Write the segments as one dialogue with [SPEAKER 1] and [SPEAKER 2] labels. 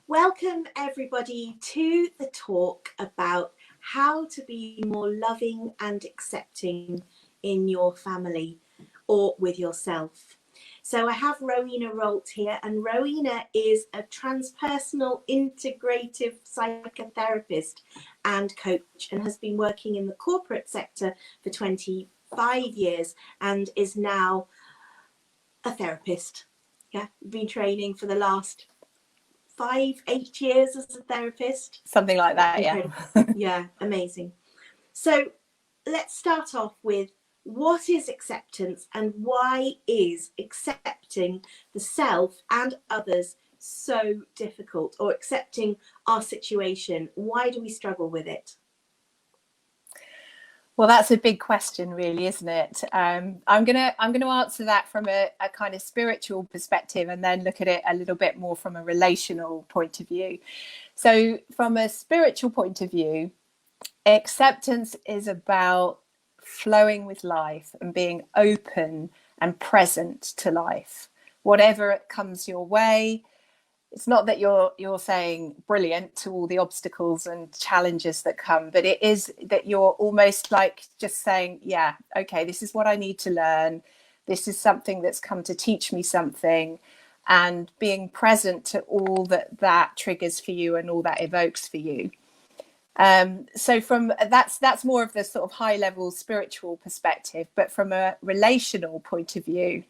[SPEAKER 1] Welcome everybody to the talk about how to be more loving and accepting in your family or with yourself. So I have Rowena Rolt here, and Rowena is a transpersonal integrative psychotherapist and coach, and has been working in the corporate sector for 25 years and is now a therapist. Yeah, been training for the last 8 years as a therapist.
[SPEAKER 2] Something like that,
[SPEAKER 1] Incredible.
[SPEAKER 2] yeah.
[SPEAKER 1] Yeah, amazing. So let's start off with, what is acceptance, and why is accepting the self and others so difficult, or accepting our situation? Why do we struggle with it?
[SPEAKER 2] Well, that's a big question, really, isn't it? I'm gonna answer that from a kind of spiritual perspective, and then look at it a little bit more from a relational point of view. So from a spiritual point of view, acceptance is about flowing with life and being open and present to life, whatever comes your way. It's not that you're saying brilliant to all the obstacles and challenges that come, but it is that you're almost like just saying, yeah, okay, this is what I need to learn. This is something that's come to teach me something, and being present to all that triggers for you and all that evokes for you. So from that's more of the sort of high level spiritual perspective, but from a relational point of view,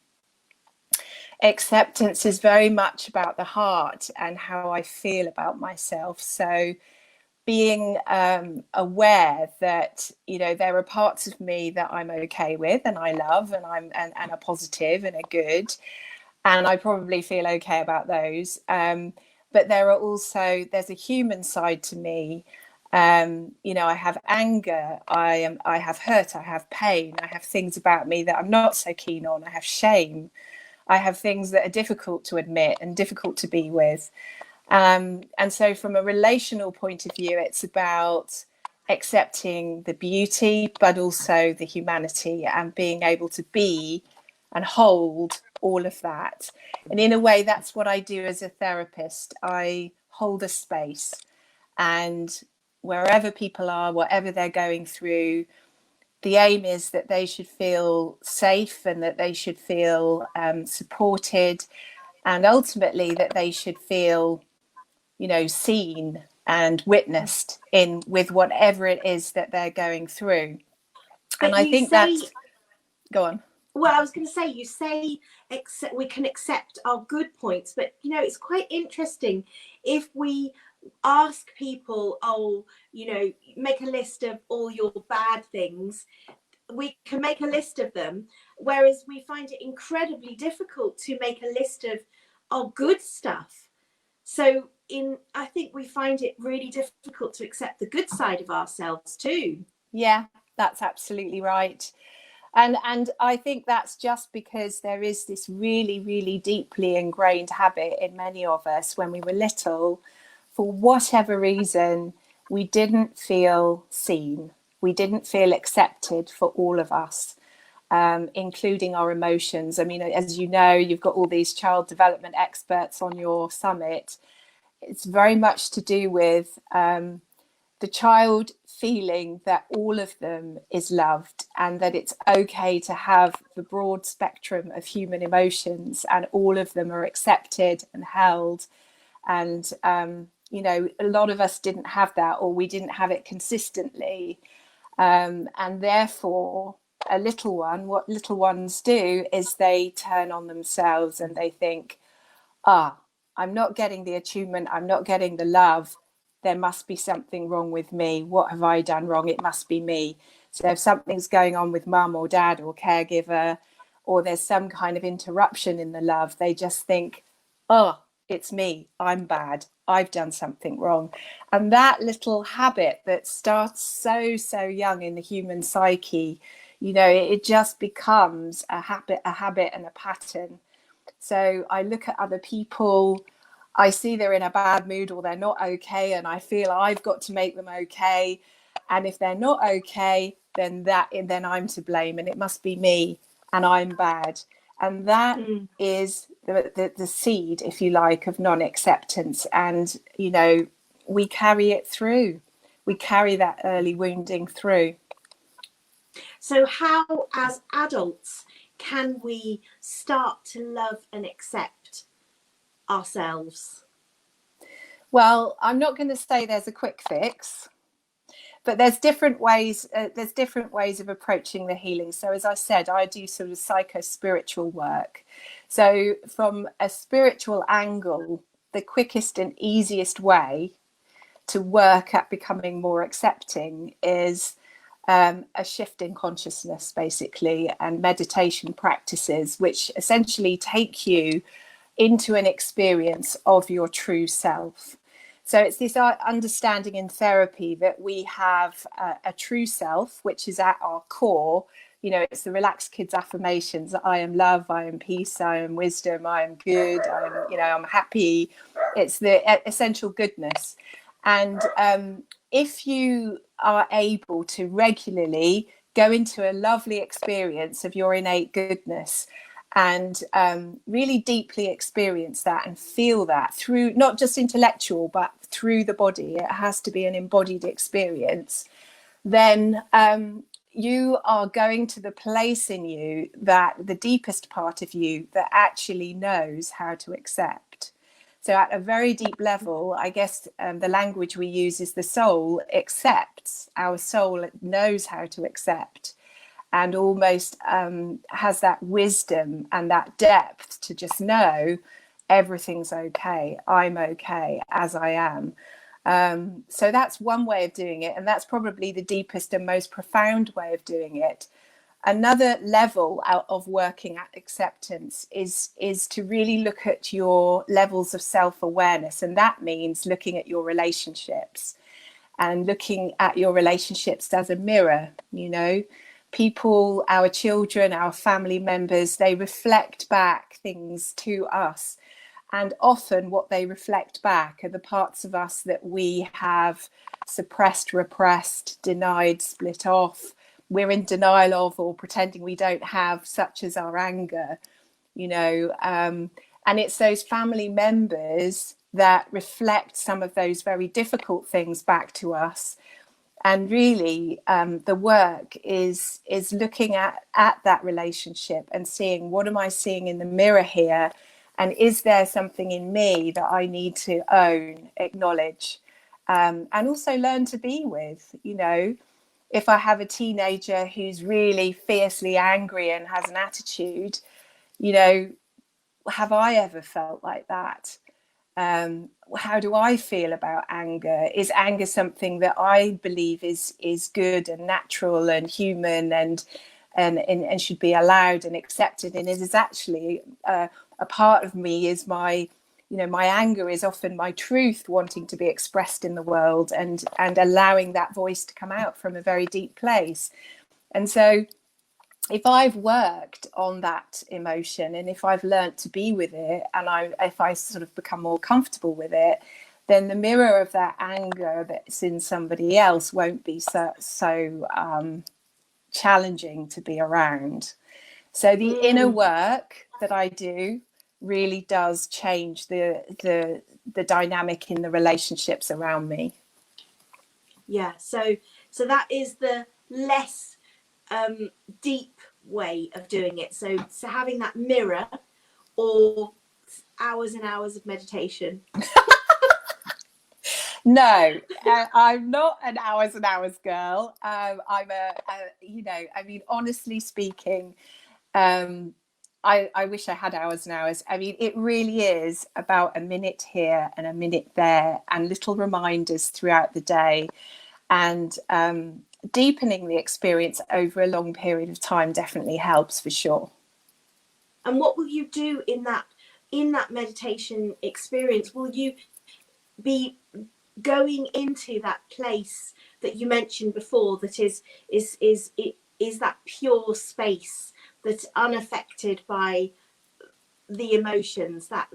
[SPEAKER 2] acceptance is very much about the heart and how I feel about myself. So being aware that, you know, there are parts of me that I'm okay with and I love, and and are positive and are good, and I probably feel okay about those. But there's a human side to me. You know, I have anger, I have hurt, I have pain, I have things about me that I'm not so keen on, I have shame, I have things that are difficult to admit and difficult to be with. And so from a relational point of view, it's about accepting the beauty, but also the humanity, and being able to be and hold all of that. And in a way, that's what I do as a therapist. I hold a space, and wherever people are, whatever they're going through, the aim is that they should feel safe, and that they should feel supported, and ultimately that they should feel, you know, seen and witnessed in with whatever it is that they're going through.
[SPEAKER 1] But
[SPEAKER 2] and I think that's, go on.
[SPEAKER 1] Well, I was going to say, you say we can accept our good points, but you know, it's quite interesting if we ask people, oh, you know, make a list of all your bad things. We can make a list of them, whereas we find it incredibly difficult to make a list of our good stuff. So I think we find it really difficult to accept the good side of ourselves too.
[SPEAKER 2] Yeah, that's absolutely right. And I think that's just because there is this really, really deeply ingrained habit in many of us. When we were little, for whatever reason, we didn't feel seen. We didn't feel accepted for all of us, including our emotions. I mean, as you know, you've got all these child development experts on your summit. It's very much to do with the child feeling that all of them is loved, and that it's okay to have the broad spectrum of human emotions, and all of them are accepted and held. And you know, a lot of us didn't have that, or we didn't have it consistently, and therefore what little ones do is they turn on themselves, and they think, I'm not getting the attunement, I'm not getting the love, there must be something wrong with me. What have I done wrong? It must be me. So if something's going on with mum or dad or caregiver, or there's some kind of interruption in the love, they just think, it's me, I'm bad, I've done something wrong. And that little habit that starts so young in the human psyche, you know, it just becomes a habit and a pattern. So I look at other people, I see they're in a bad mood or they're not okay, and I feel I've got to make them okay. And if they're not okay, then I'm to blame, and it must be me, and I'm bad. And that is the seed, if you like, of non-acceptance. And, you know, we carry it through. We carry that early wounding through.
[SPEAKER 1] So how, as adults, can we start to love and accept ourselves?
[SPEAKER 2] Well, I'm not going to say there's a quick fix, but there's different ways. There's different ways of approaching the healing. So, as I said, I do sort of psycho-spiritual work. So, from a spiritual angle, the quickest and easiest way to work at becoming more accepting is a shift in consciousness, basically, and meditation practices, which essentially take you into an experience of your true self. So it's this understanding in therapy that we have a true self, which is at our core. You know, it's the Relaxed Kids Affirmations. I am love, I am peace, I am wisdom, I am good, I'm happy. It's the essential goodness. And if you are able to regularly go into a lovely experience of your innate goodness and really deeply experience that and feel that through, not just intellectual, but through the body, it has to be an embodied experience, then you are going to the place in you, that the deepest part of you that actually knows how to accept. So at a very deep level, I guess the language we use is the soul accepts. Our soul knows how to accept, and almost has that wisdom and that depth to just know everything's okay. I'm okay as I am. So that's one way of doing it. And that's probably the deepest and most profound way of doing it. Another level out of working at acceptance is to really look at your levels of self-awareness. And that means looking at your relationships and looking at your relationships as a mirror. You know, people, our children, our family members, they reflect back things to us. And often what they reflect back are the parts of us that we have suppressed, repressed, denied, split off, we're in denial of, or pretending we don't have, such as our anger, you know. And it's those family members that reflect some of those very difficult things back to us. And really, the work is looking at that relationship and seeing, what am I seeing in the mirror here? And is there something in me that I need to own, acknowledge, and also learn to be with? You know, if I have a teenager who's really fiercely angry and has an attitude, you know, have I ever felt like that? How do I feel about anger? Is anger something that I believe is good and natural and human and should be allowed and accepted? And it is actually a part of me, is my, you know, my anger is often my truth wanting to be expressed in the world, and allowing that voice to come out from a very deep place. And so if I've worked on that emotion, and if I've learnt to be with it, and if I sort of become more comfortable with it, then the mirror of that anger that's in somebody else won't be so challenging to be around. So the inner work that I do really does change the dynamic in the relationships around me.
[SPEAKER 1] Yeah, so that is the less deep way of doing it. So having that mirror, or hours and hours of meditation.
[SPEAKER 2] No, I'm not an hours and hours girl. I'm you know, I mean, honestly speaking, I wish I had hours and hours. I mean, it really is about a minute here and a minute there, and little reminders throughout the day, and deepening the experience over a long period of time definitely helps, for sure.
[SPEAKER 1] And what will you do in that meditation experience? Will you be going into that place that you mentioned before, that is that pure space that's unaffected by the emotions, that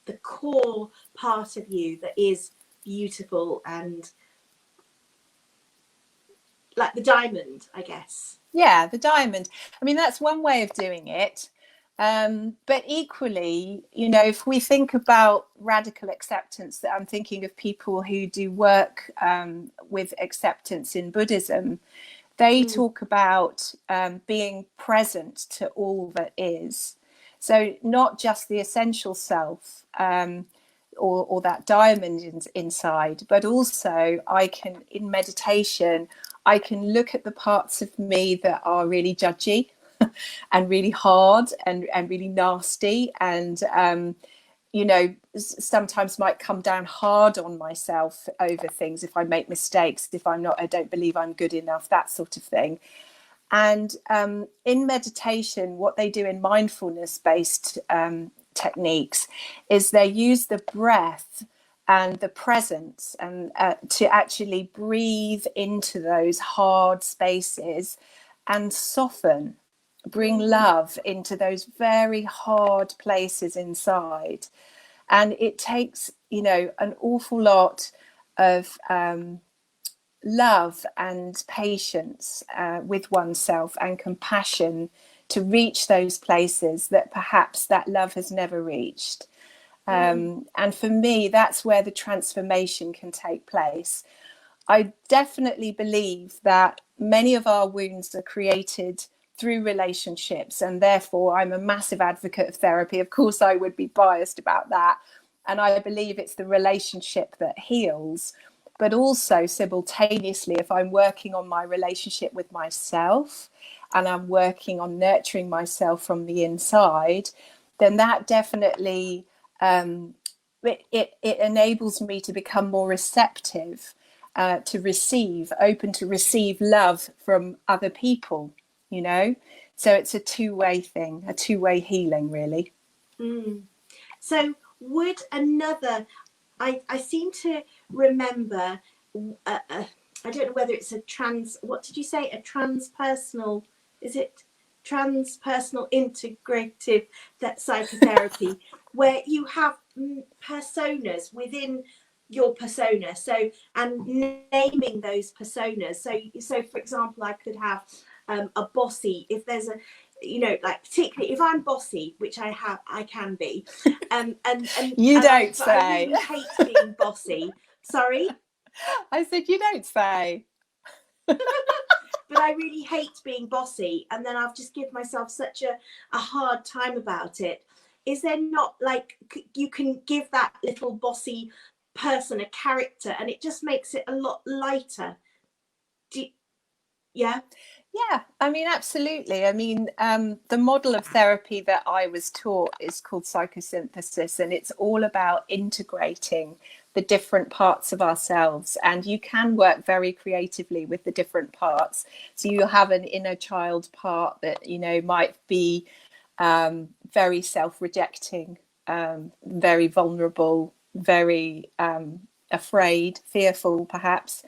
[SPEAKER 1] the core part of you that is beautiful and like the diamond, I guess?
[SPEAKER 2] Yeah, the diamond. I mean, that's one way of doing it. But equally, you know, if we think about radical acceptance, that I'm thinking of people who do work with acceptance in Buddhism, they talk about being present to all that is. So not just the essential self or that diamond inside, but also I can, in meditation, I can look at the parts of me that are really judgy and really hard and really nasty and you know, sometimes might come down hard on myself over things if I make mistakes, if I'm not, I don't believe I'm good enough, that sort of thing. And in meditation, what they do in mindfulness based techniques is they use the breath and the presence and to actually breathe into those hard spaces and soften, bring love into those very hard places inside. And it takes, you know, an awful lot of love and patience with oneself and compassion to reach those places that perhaps that love has never reached. And for me, that's where the transformation can take place. I definitely believe that many of our wounds are created through relationships, and therefore I'm a massive advocate of therapy. Of course, I would be biased about that. And I believe it's the relationship that heals. But also simultaneously, if I'm working on my relationship with myself and I'm working on nurturing myself from the inside, then that definitely it enables me to become more receptive to receive, open to receive love from other people, you know. So it's a two-way thing, a two-way healing, really.
[SPEAKER 1] So would another, I seem to remember, I don't know whether it's what did you say? A transpersonal, is it transpersonal integrative psychotherapy, where you have personas within your persona, so, and naming those personas. So for example, I could have a bossy, if there's a, you know, like particularly if I'm bossy, which I can be, and
[SPEAKER 2] you
[SPEAKER 1] and
[SPEAKER 2] don't say.
[SPEAKER 1] I really hate being bossy. Sorry,
[SPEAKER 2] I said you don't say.
[SPEAKER 1] But I really hate being bossy, and then I've just given myself such a hard time about it. Is there not, like, you can give that little bossy person a character and it just makes it a lot lighter? Yeah,
[SPEAKER 2] I mean, absolutely. I mean, the model of therapy that I was taught is called Psychosynthesis, and it's all about integrating the different parts of ourselves. And you can work very creatively with the different parts. So you have an inner child part that, you know, might be very self-rejecting, very vulnerable, very afraid, fearful, perhaps.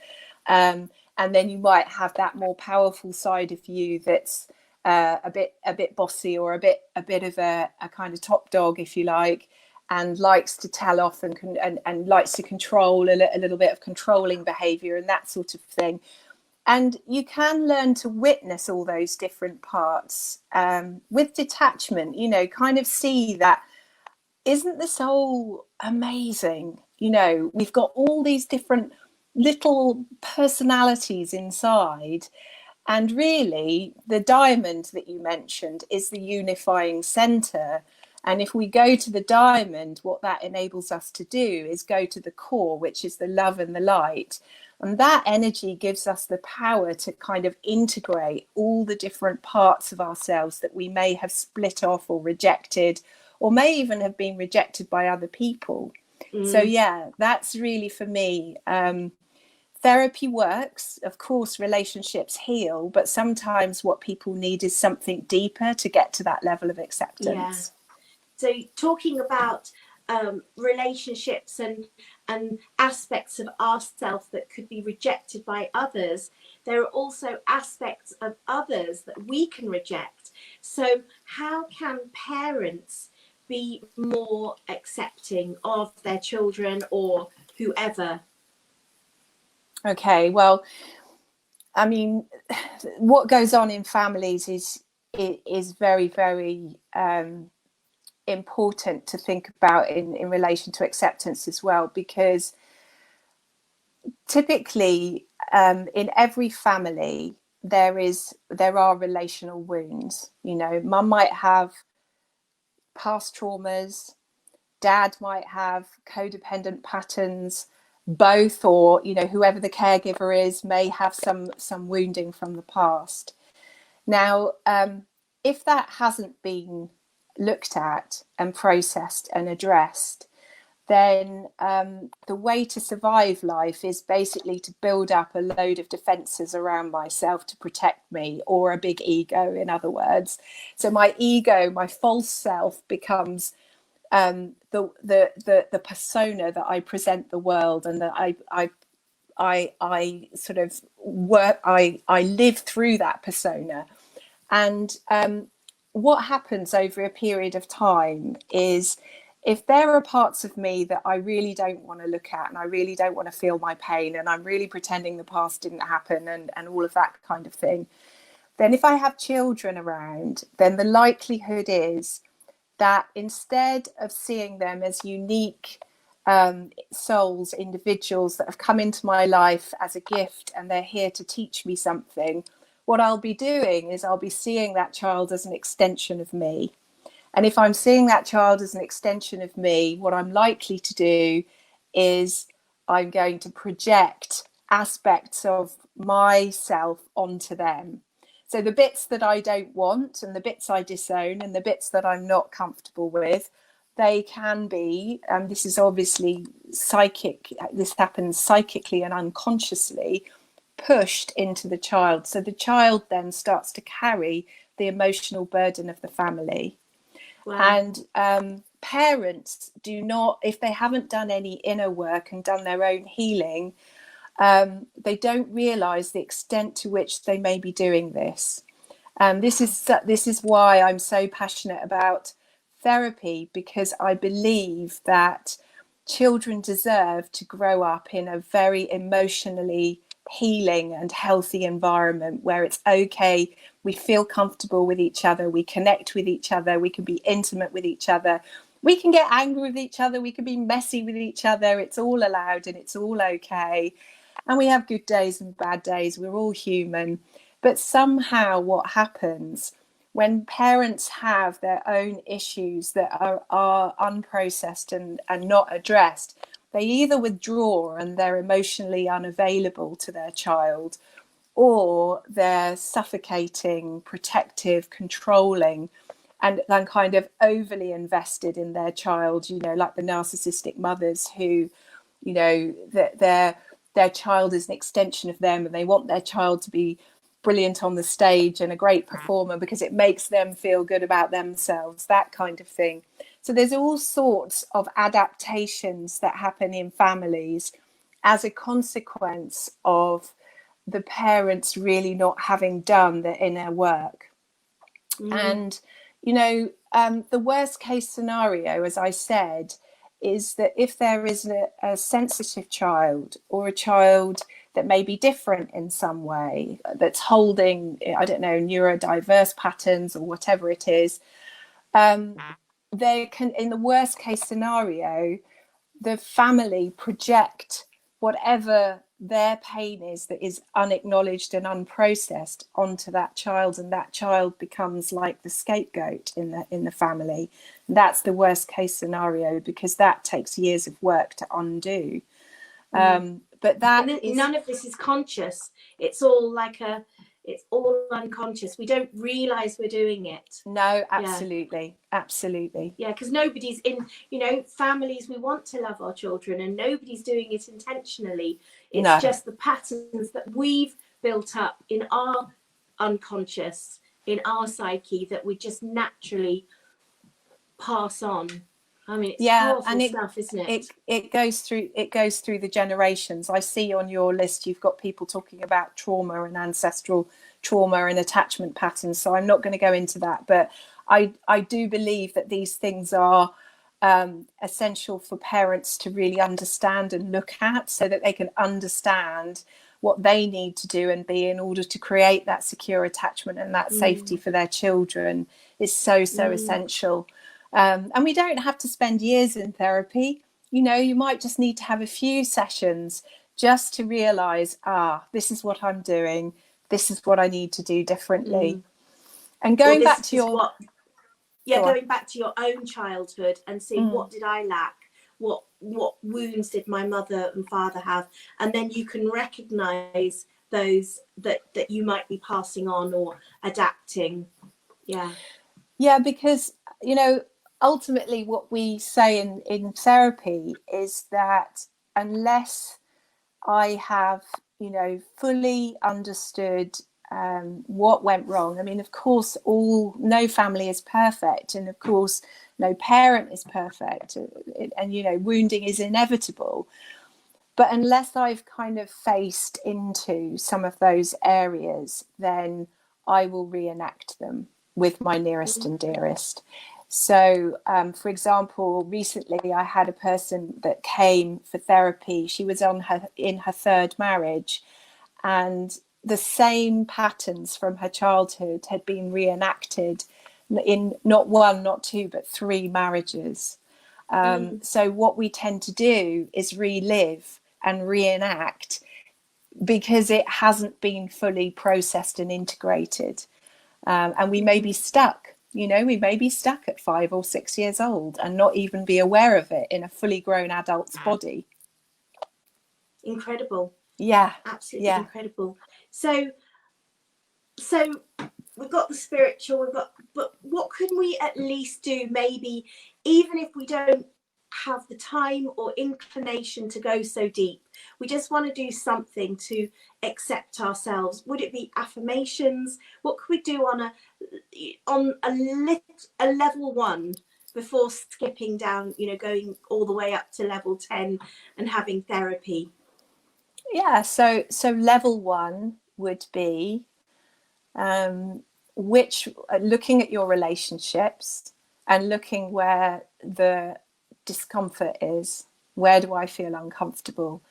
[SPEAKER 2] And then you might have that more powerful side of you that's a bit bossy, or a bit of a kind of top dog, if you like, and likes to tell off and likes to control, a little bit of controlling behavior and that sort of thing. And you can learn to witness all those different parts with detachment, you know, kind of see that, isn't this all amazing? You know, we've got all these different little personalities inside. And really, the diamond that you mentioned is the unifying center. And if we go to the diamond, what that enables us to do is go to the core, which is the love and the light. And that energy gives us the power to kind of integrate all the different parts of ourselves that we may have split off or rejected, or may even have been rejected by other people. So, yeah, that's really, for me, therapy works. Of course, relationships heal, but sometimes what people need is something deeper to get to that level of acceptance.
[SPEAKER 1] Yeah. So talking about relationships and aspects of ourselves that could be rejected by others, there are also aspects of others that we can reject. So how can parents be more accepting of their children or whoever?
[SPEAKER 2] Okay, well, I mean, what goes on in families is is very, very important to think about in relation to acceptance as well, because typically in every family there are relational wounds. You know, mum might have past traumas, dad might have codependent patterns, both, or, you know, whoever the caregiver is may have some wounding from the past. Now, if that hasn't been looked at and processed and addressed, then the way to survive life is basically to build up a load of defenses around myself to protect me, or a big ego, in other words. So my ego, my false self, becomes the persona that I present the world, and that I sort of work, I live through that persona. And what happens over a period of time is, if there are parts of me that I really don't want to look at, and I really don't want to feel my pain, and I'm really pretending the past didn't happen, and all of that kind of thing, then if I have children around, then the likelihood is that instead of seeing them as unique souls, individuals that have come into my life as a gift and they're here to teach me something, what I'll be doing is I'll be seeing that child as an extension of me. And if I'm seeing that child as an extension of me, what I'm likely to do is I'm going to project aspects of myself onto them. So the bits that I don't want, and the bits I disown, and the bits that I'm not comfortable with, they can be, and this is obviously psychic, this happens psychically and unconsciously, pushed into the child. So the child then starts to carry the emotional burden of the family. Wow. And parents do not, if they haven't done any inner work and done their own healing, they don't realize the extent to which they may be doing this. This is why I'm so passionate about therapy, because I believe that children deserve to grow up in a very emotionally healing and healthy environment where it's okay, we feel comfortable with each other, we connect with each other, we can be intimate with each other, we can get angry with each other, we can be messy with each other, it's all allowed and it's all okay. And we have good days and bad days, we're all human. But somehow what happens when parents have their own issues that are unprocessed and not addressed, they either withdraw and they're emotionally unavailable to their child, or they're suffocating, protective, controlling, and kind of overly invested in their child, you know, like the narcissistic mothers who, you know, their child is an extension of them, and they want their child to be brilliant on the stage and a great performer because it makes them feel good about themselves, that kind of thing. So there's all sorts of adaptations that happen in families as a consequence of the parents really not having done the inner work. And, you know, the worst case scenario, as I said, is that if there is a sensitive child, or a child that may be different in some way, that's holding, I don't know, neurodiverse patterns or whatever it is, they can, in the worst case scenario, the family project whatever their pain is that is unacknowledged and unprocessed onto that child, and that child becomes like the scapegoat in the family. And that's the worst case scenario, because that takes years of work to undo. But that is,
[SPEAKER 1] none of this is conscious. It's all it's all unconscious. We don't realize we're doing it.
[SPEAKER 2] No, absolutely.
[SPEAKER 1] Yeah.
[SPEAKER 2] Absolutely.
[SPEAKER 1] Yeah, because nobody's in, you know, families, we want to love our children and nobody's doing it intentionally. It's just the patterns that we've built up in our unconscious, in our psyche, that we just naturally pass on. I mean, it's powerful stuff, isn't it?
[SPEAKER 2] It goes through the generations. I see on your list you've got people talking about trauma and ancestral trauma and attachment patterns. So I'm not going to go into that, but I do believe that these things are essential for parents to really understand and look at, so that they can understand what they need to do and be in order to create that secure attachment and that safety for their children is so essential. And we don't have to spend years in therapy. You know, you might just need to have a few sessions just to realize, this is what I'm doing, this is what I need to do differently. And going back to your
[SPEAKER 1] going back to your own childhood and see, what did I lack, what wounds did my mother and father have, and then you can recognize those that you might be passing on or adapting.
[SPEAKER 2] Because, you know, ultimately what we say in therapy is that unless I have, you know, fully understood what went wrong. I mean, of course, no family is perfect, and of course, no parent is perfect, and you know, wounding is inevitable. But unless I've kind of faced into some of those areas, then I will reenact them with my nearest and dearest. So, for example, recently I had a person that came for therapy. She was in her third marriage, and the same patterns from her childhood had been reenacted in not one, not two, but 3 marriages. So what we tend to do is relive and reenact because it hasn't been fully processed and integrated. And we may be stuck, you know, we may be stuck at 5 or 6 years old and not even be aware of it in a fully grown adult's body.
[SPEAKER 1] Incredible.
[SPEAKER 2] Yeah.
[SPEAKER 1] Absolutely incredible. So we've got the spiritual, but what can we at least do, maybe, even if we don't have the time or inclination to go so deep, we just want to do something to accept ourselves? Would it be affirmations? What could we do on a level 1 before skipping down, you know, going all the way up to level 10 and having therapy?
[SPEAKER 2] So level 1 would be looking at your relationships and looking where the discomfort is. Where do I feel uncomfortable?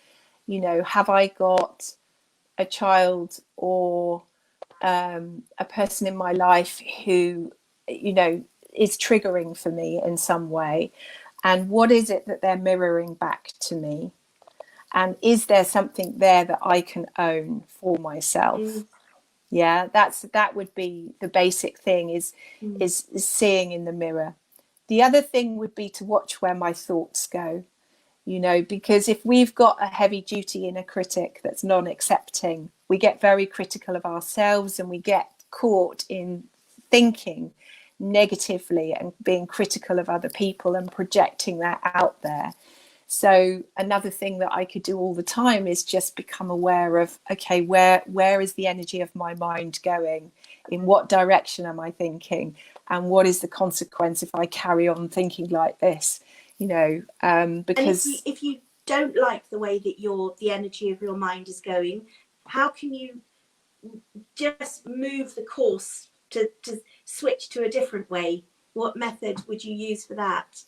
[SPEAKER 2] You know, have I got a child or a person in my life who, you know, is triggering for me in some way? And what is it that they're mirroring back to me? And is there something there that I can own for myself? Yeah, that would be the basic thing, is seeing in the mirror. The other thing would be to watch where my thoughts go, you know, because if we've got a heavy duty inner critic that's non-accepting, we get very critical of ourselves and we get caught in thinking negatively and being critical of other people and projecting that out there. So another thing that I could do all the time is just become aware of, okay, where is the energy of my mind going? In what direction am I thinking? And what is the consequence if I carry on thinking like this? You know, because...
[SPEAKER 1] And if you don't like the way that the energy of your mind is going, how can you just move the course to switch to a different way? What method would you use for that?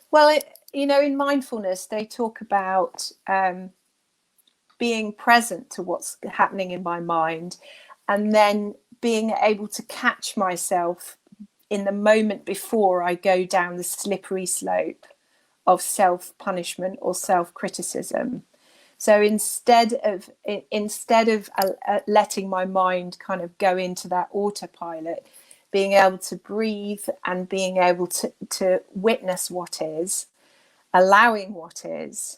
[SPEAKER 2] Well, you know, in mindfulness, they talk about being present to what's happening in my mind, and then being able to catch myself in the moment before I go down the slippery slope of self-punishment or self-criticism. So instead of letting my mind kind of go into that autopilot, being able to breathe and being able to witness what is, allowing what is,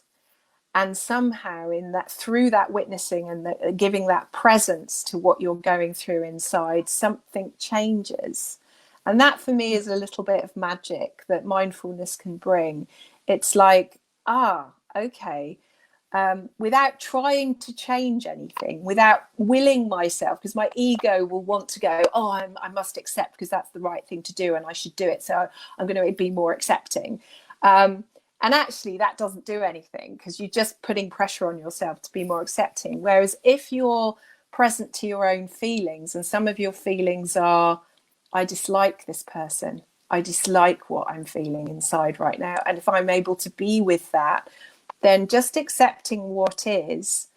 [SPEAKER 2] and somehow through that witnessing and giving that presence to what you're going through inside, something changes. And that for me is a little bit of magic that mindfulness can bring. It's like, okay, without trying to change anything, without willing myself, because my ego will want to go, I must accept because that's the right thing to do and I should do it, so I'm going to be more accepting. And actually that doesn't do anything, because you're just putting pressure on yourself to be more accepting. Whereas if you're present to your own feelings, and some of your feelings are, I dislike this person, I dislike what I'm feeling inside right now, and if I'm able to be with that, then just accepting what is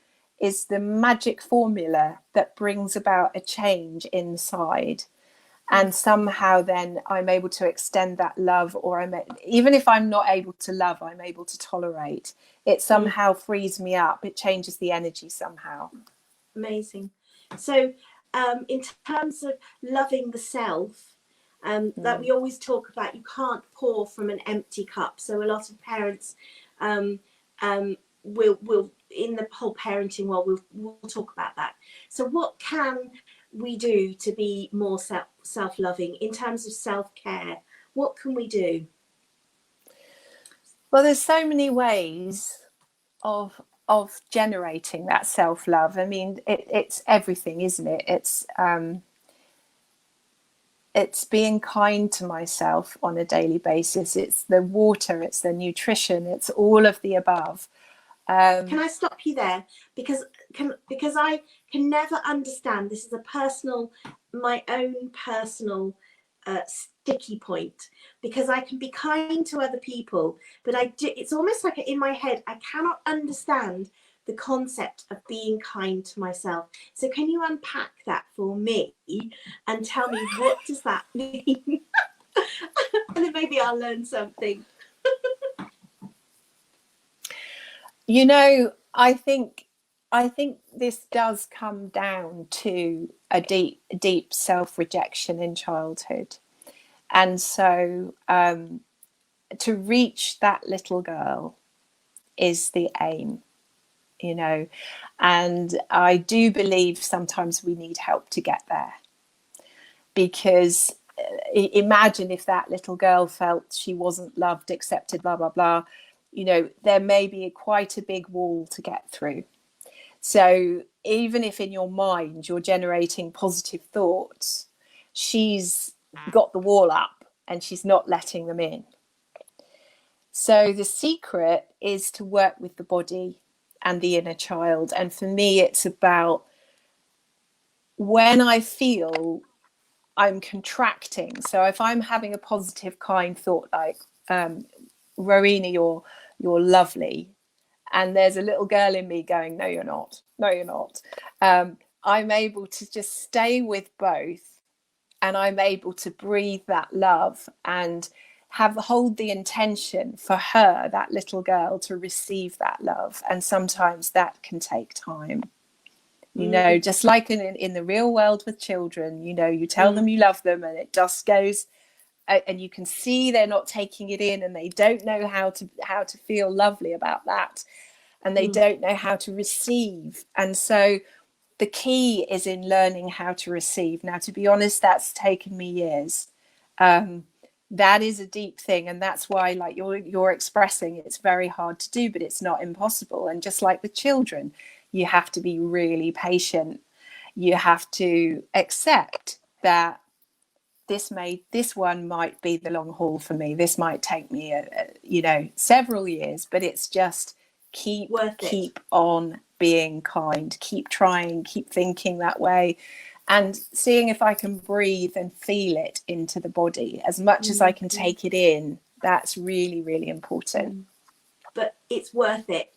[SPEAKER 2] is the magic formula that brings about a change inside. And somehow then I'm able to extend that love, or even if I'm not able to love, I'm able to tolerate. It somehow frees me up. It changes the energy somehow.
[SPEAKER 1] Amazing. So in terms of loving the self, that we always talk about, you can't pour from an empty cup. So a lot of parents will in the whole parenting world, we'll talk about that. So what can we do to be more self-loving in terms of self-care? What can we do?
[SPEAKER 2] Well, there's so many ways of generating that self-love. I mean, it's everything, isn't it? It's being kind to myself on a daily basis. It's the water, it's the nutrition, it's all of the above.
[SPEAKER 1] Can I stop you there? Because I can never understand, this is my own personal sticky point, because I can be kind to other people, but it's almost like in my head, I cannot understand the concept of being kind to myself. So can you unpack that for me and tell me, what does that mean? And then maybe I'll learn something.
[SPEAKER 2] You know, I think this does come down to a deep self-rejection in childhood. And so to reach that little girl is the aim, you know. And I do believe sometimes we need help to get there. Because imagine if that little girl felt she wasn't loved, accepted, blah, blah, blah. You know, there may be quite a big wall to get through. So even if in your mind you're generating positive thoughts, she's got the wall up and she's not letting them in. So the secret is to work with the body and the inner child. And for me, it's about when I feel I'm contracting. So if I'm having a positive, kind thought like, Rowena, you're lovely, and there's a little girl in me going, no, you're not. No, you're not. I'm able to just stay with both, and I'm able to breathe that love and hold the intention for her, that little girl, to receive that love. And sometimes that can take time. You know, just like in the real world with children, you know, you tell them you love them and it just goes, and you can see they're not taking it in, and they don't know how to feel lovely about that, and they don't know how to receive. And so the key is in learning how to receive. Now, to be honest, that's taken me years. That is a deep thing, and that's why, like you're expressing, it's very hard to do, but it's not impossible. And just like with children, you have to be really patient. You have to accept that this one might be the long haul for me. This might take me, several years, but it's just keep on being kind, keep trying, keep thinking that way, and seeing if I can breathe and feel it into the body as much as I can take it in. That's really, really important.
[SPEAKER 1] But it's worth it.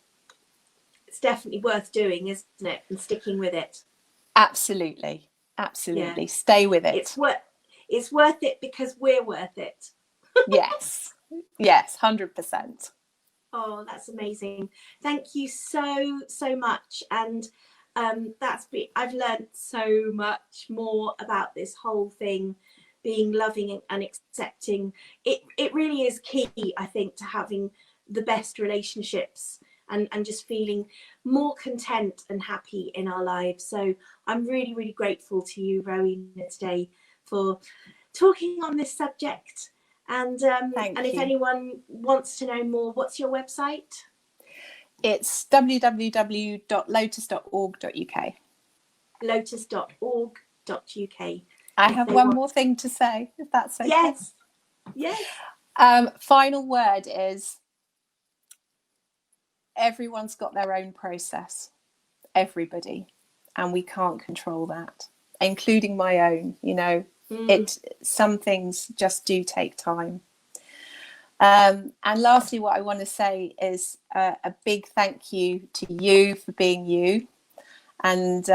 [SPEAKER 1] It's definitely worth doing, isn't it? And sticking with it.
[SPEAKER 2] Absolutely. Yeah. Stay with it.
[SPEAKER 1] It's worth it because we're worth it.
[SPEAKER 2] Yes, 100%.
[SPEAKER 1] Oh, that's amazing. Thank you so much. And I've learned so much more about this whole thing, being loving and accepting. It really is key, I think, to having the best relationships and just feeling more content and happy in our lives. So I'm really, really grateful to you, Rowena, today for talking on this subject. And if anyone wants to know more, what's your website?
[SPEAKER 2] It's www.lotus.org.uk.
[SPEAKER 1] Lotus.org.uk.
[SPEAKER 2] I have one more thing to say, if that's okay.
[SPEAKER 1] Yes.
[SPEAKER 2] Final word is, everyone's got their own process. Everybody. And we can't control that, including my own. You know, some things just do take time. And lastly, what I want to say is a big thank you to you for being you. And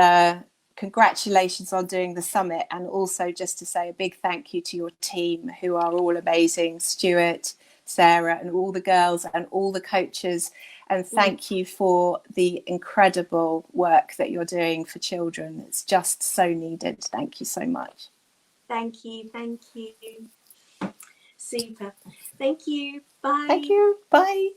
[SPEAKER 2] congratulations on doing the summit, and also just to say a big thank you to your team, who are all amazing, Stuart, Sarah, and all the girls and all the coaches. And thank you for the incredible work that you're doing for children. It's just so needed. Thank you so much.
[SPEAKER 1] Thank you. Super. Thank you. Bye.
[SPEAKER 2] Thank you. Bye.